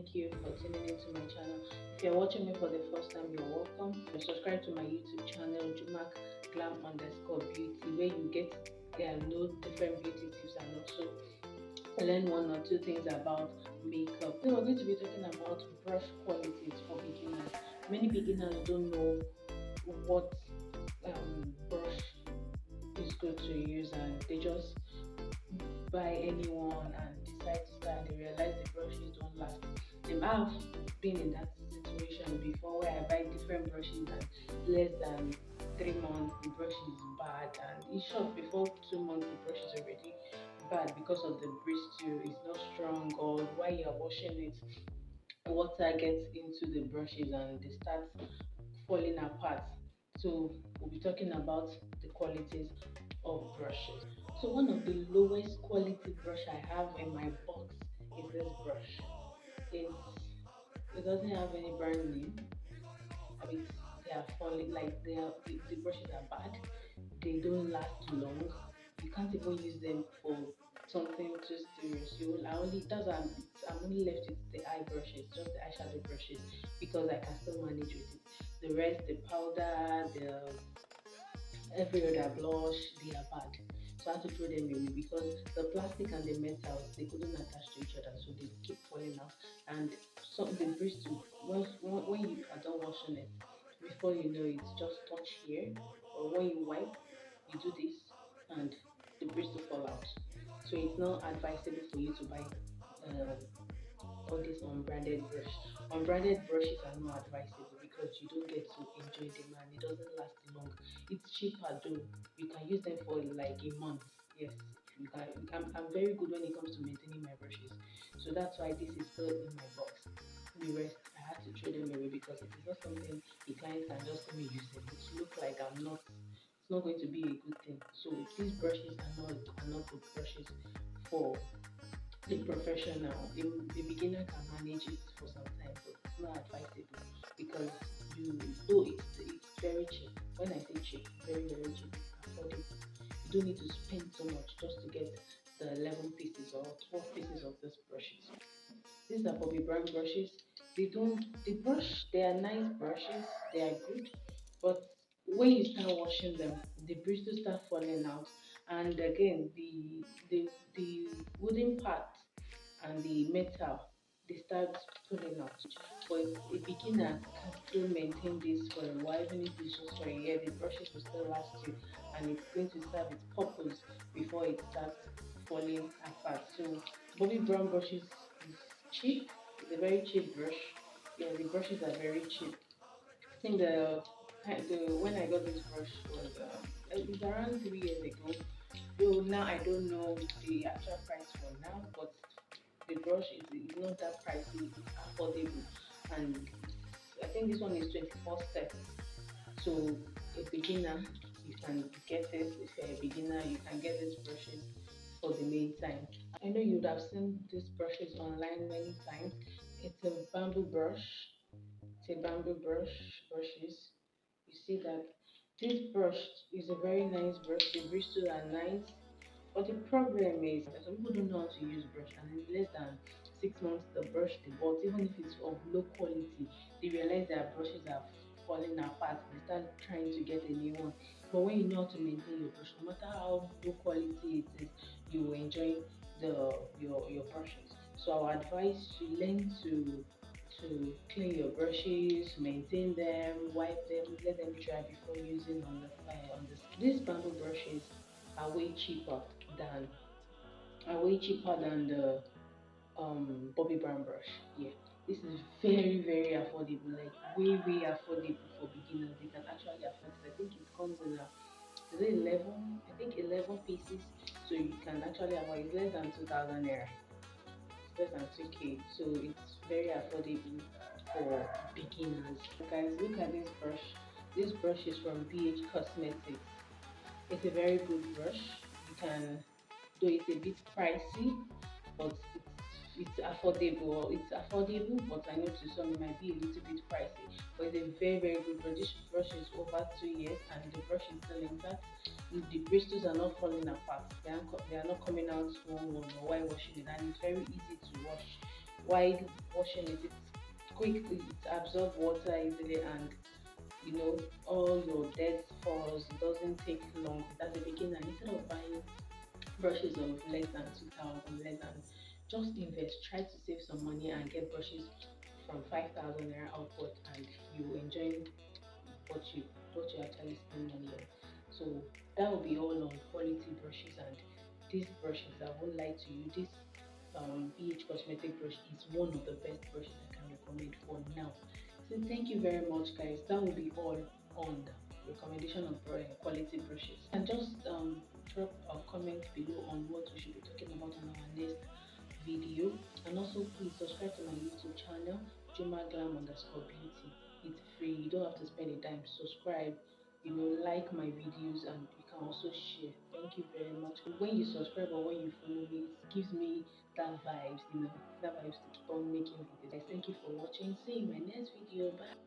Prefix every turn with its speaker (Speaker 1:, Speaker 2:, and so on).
Speaker 1: thank you for tuning into my channel. If you're watching me for the first time, you're welcome. Subscribe to my YouTube channel, Jumak Glam_Beauty, where you get know different beauty tips and also learn one or two things about makeup. So we're going to be talking about brush qualities for beginners. Many beginners don't know what brush is good to use, and they just buy anyone and decide to start, and they realize the brushes don't last. I've been in that situation before where I buy different brushes and less than 3 months the brush is bad, and in short before 2 months the brush is already bad because of the bristle is not strong, or while you're washing it water gets into the brushes and they start falling apart. So we'll be talking about the qualities of brushes. So one of the lowest quality brush I have in my box is this brush. It's, it doesn't have any brand name. I mean, they are falling like the brushes are bad. They don't last long. You can't even use them for something too serious. I only I'm only left with the eye brushes, just the eyeshadow brushes, because I can still manage with it. The rest, the powder, the every other blush, they are bad. So I had to throw them away because the plastic and the metals they couldn't attach to each other, so they keep falling out. And some the bristle, when you are done washing it, before you know it, just touch here, or when you wipe, you do this, and the bristle fall out. So it's not advisable for you to buy all these unbranded brush. Unbranded brushes are not advisable because you don't get to enjoy them and it doesn't last long. It's cheaper though. You can use them for like a month. Yes, I'm very good when it comes to maintaining my brushes. So that's why this is still in my box. The rest I had to throw them away because it is not something the client can just let me use them. It look like I'm not it's not going to be a good thing. So these brushes are not good brushes for the professional. The beginner can manage it for some time, but it's not advisable because you though it's very cheap. When I say cheap, very cheap, it's affordable. You don't need to spend so much just to get the 11 pieces or 12 pieces of these brushes. These are Bobbi Brown brushes. They are nice brushes, they are good, but when you start washing them, the bristles start falling out, and again, the wooden part and the metal they start pulling out. But a beginner can still maintain this for a while, even if it's just for a year, the brushes will still last you and it's going to serve its purpose before it starts falling apart. So Bobbi Brown brushes is cheap. It's a very cheap brush. Yeah, the brushes are very cheap. I think the when I got this brush was it was around 3 years ago. Though now I don't know the actual price for now, but the brush is not that pricey, it's affordable, and I think this one is 24 steps. So a beginner, you can get it. If you're a beginner, you can get these brushes for the meantime. I know you would have seen these brushes online many times. It's a bamboo brush. It's a bamboo brushes. You see that this brush is a very nice brush. The bristles are nice. But the problem is that some people don't know how to use brush, and in less than 6 months the brush they bought, even if it's of low quality, they realize their brushes are falling apart. They start trying to get a new one. But when you know how to maintain your brush, no matter how low quality it is, you will enjoy your brushes. So I would advise you learn to clean your brushes, maintain them, wipe them, let them dry before using on the skin. These bamboo brushes are than way cheaper than the Bobbi Brown brush. Yeah, this is very affordable, like way affordable for beginners. They can actually afford it. I think it comes in is it 11? I think 11 pieces, so you can actually afford it. It's less than 2,000 naira. It's less than 2k, so it's very affordable for beginners. Guys, look at this brush. This brush is from BH Cosmetics. It's a very good brush. You can, though it's a bit pricey, but it's affordable. It's affordable, but I know to some it might be a little bit pricey. But it's a very good brush. This brush is over 2 years, and the brush is still intact. The bristles are not falling apart. They are not coming out one or while washing it, and it's very easy to wash. while washing it. It's quick, it absorbs water easily, and you know all your dead falls. It doesn't take long. That's the beginner. Instead of buying brushes of less than 2,000, less than, just invest. Try to save some money and get brushes from 5,000 naira outward, and you enjoy what you what you actually spend money on. So that will be all on quality brushes. And these brushes, I won't lie to you, this BH cosmetic brush is one of the best brushes I can recommend for now. So thank you very much, guys. That will be all on the recommendation of quality brushes. And just drop a comment below on what we should be talking about on our next video. And also please subscribe to my YouTube channel, Juma Glam underscore beauty. It's free, you don't have to spend a dime. Subscribe, like my videos, and you can also share. Thank you very much. When you subscribe or when you follow me, it gives me that vibes, that vibes to keep on making videos. Guys, thank you for watching. See you in my next video. Bye.